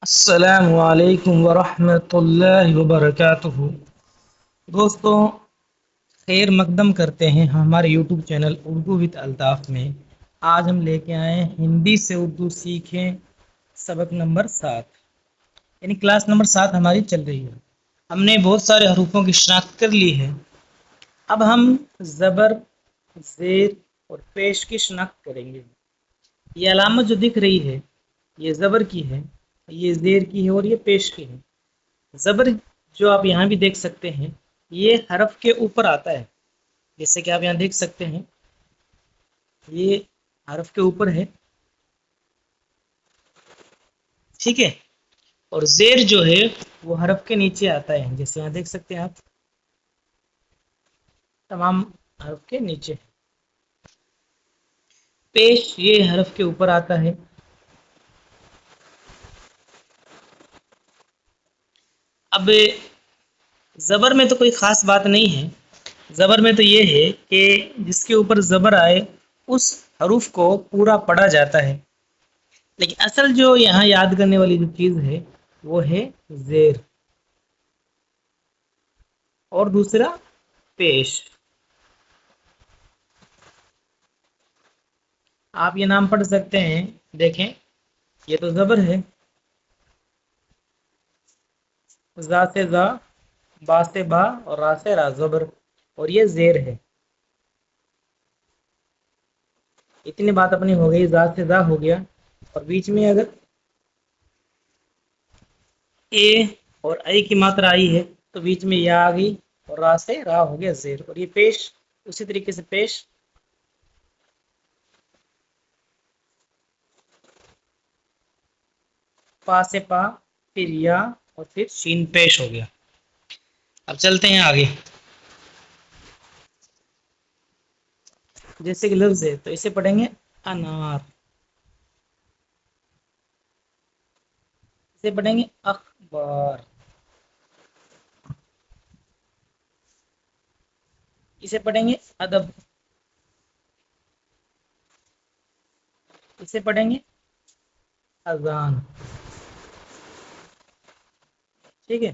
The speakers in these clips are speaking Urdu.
السلام علیکم ورحمۃ اللہ وبرکاتہ۔ دوستوں، خیر مقدم کرتے ہیں ہمارے یوٹیوب چینل اردو وت الطاف میں۔ آج ہم لے کے آئے ہیں ہندی سے اردو سیکھیں سبق نمبر 7، یعنی کلاس نمبر 7 ہماری چل رہی ہے۔ ہم نے بہت سارے حروفوں کی شناخت کر لی ہے، اب ہم زبر، زیر اور پیش کی شناخت کریں گے۔ یہ علامت جو دکھ رہی ہے یہ زبر کی ہے، یہ زیر کی ہے اور یہ پیش کی ہے۔ زبر جو آپ یہاں بھی دیکھ سکتے ہیں یہ حرف کے اوپر آتا ہے، جیسے کہ آپ یہاں دیکھ سکتے ہیں یہ حرف کے اوپر ہے، ٹھیک ہے۔ اور زیر جو ہے وہ حرف کے نیچے آتا ہے، جیسے یہاں دیکھ سکتے ہیں آپ، تمام حرف کے نیچے۔ پیش یہ حرف کے اوپر آتا ہے۔ اب زبر میں تو کوئی خاص بات نہیں ہے، زبر میں تو یہ ہے کہ جس کے اوپر زبر آئے اس حروف کو پورا پڑھا جاتا ہے، لیکن اصل جو یہاں یاد کرنے والی جو چیز ہے وہ ہے زیر اور دوسرا پیش۔ آپ یہ نام پڑھ سکتے ہیں، دیکھیں یہ تو زبر ہے، زا سے زا، با سے با اور را سے را، زبر، اور یہ زیر ہے۔ اتنی بات اپنی ہو گئی، زا سے زا ہو گیا، اور بیچ میں اگر اے اور اے کی ماترا آئی ہے تو بیچ میں یا آ گئی اور را سے را ہو گیا زیر، اور یہ پیش اسی طریقے سے پیش، پا سے پا، پھر یا اور پھر شین، پیش ہو گیا۔ اب چلتے ہیں آگے، جیسے کہ لفظ ہے تو اسے پڑھیں گے انار، اسے پڑھیں گے اخبار، اسے پڑھیں گے ادب، اسے پڑھیں گے اذان، ٹھیک ہے۔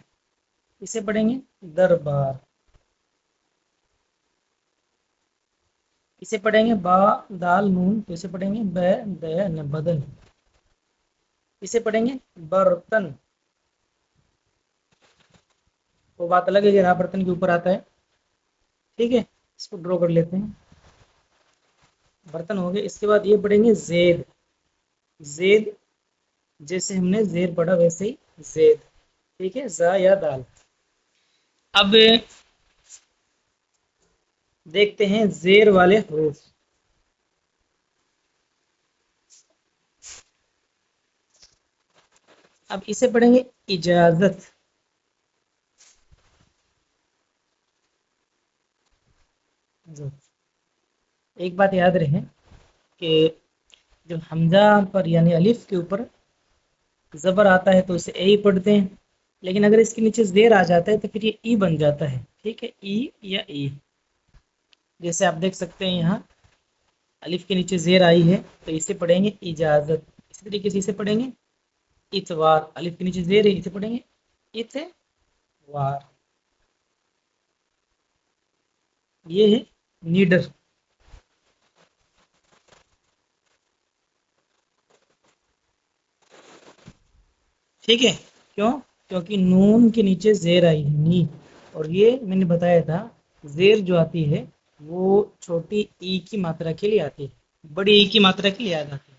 اسے پڑھیں گے دربار، اسے پڑھیں گے با دال نون، تو اسے پڑھیں گے بے دے بدن، اسے پڑھیں گے برتن، وہ بات الگ ہے کہ یہاں برتن کے اوپر آتا ہے، ٹھیک ہے۔ اس کو ڈرا کر لیتے ہیں، برتن ہو گئے۔ اس کے بعد یہ پڑھیں گے زید، زید جیسے ہم نے زیر پڑھا ویسے ہی زید، ٹھیک ہے، زا یا دال۔ اب دیکھتے ہیں زیر والے حروف، اب اسے پڑھیں گے اجازت، ایک بات یاد رہے کہ جب حمزہ پر یعنی الف کے اوپر زبر آتا ہے تو اسے اے ہی پڑھتے ہیں، لیکن اگر اس کے نیچے زیر آ جاتا ہے تو پھر یہ ای بن جاتا ہے، ٹھیک ہے، ای یا ای، جیسے آپ دیکھ سکتے ہیں یہاں الف کے نیچے زیر آئی ہے تو اسے پڑھیں گے اجازت، اسی طریقے سے اسے پڑھیں گے اتوار، الف کے نیچے زیر ہے، اسے پڑھیں گے اتوار، یہ ہے نیڈر، ٹھیک ہے۔ کیوں؟ کیونکہ نون کے نیچے زیر آئی ہے، نی، اور یہ میں نے بتایا تھا زیر جو آتی ہے وہ چھوٹی ای کی ماترا کے لیے آتی ہے، بڑی ای کی ماترا کے لیے یاد آتی ہے۔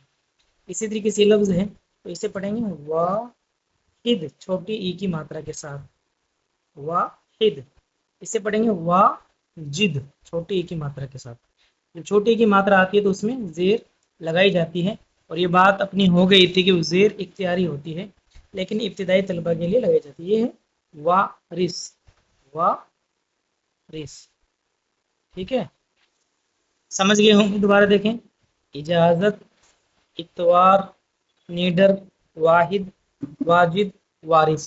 اسی طریقے سے لفظ ہے تو اسے پڑھیں گے واحد، چھوٹی ای کی ماترا کے ساتھ، واحد، اسے پڑھیں گے واجد، چھوٹی ای کی ماترا کے ساتھ۔ جب چھوٹی ای کی ماترا آتی ہے تو اس میں زیر لگائی جاتی ہے، اور یہ بات اپنی ہو گئی تھی کہ وہ زیر اختیاری ہوتی ہے لیکن ابتدائی طلبہ کے لیے لگائی جاتی ہے۔ یہ ہے وارث، وارث، ٹھیک ہے، سمجھ گئے ہوں گے؟ دوبارہ دیکھیں، اجازت، اتوار، نیڈر، واحد، واجد، وارث۔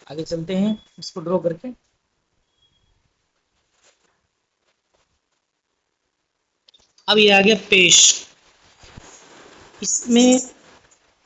آگے چلتے ہیں اس کو ڈرا کر کے، اب یہ آ گیا پیش، اس میں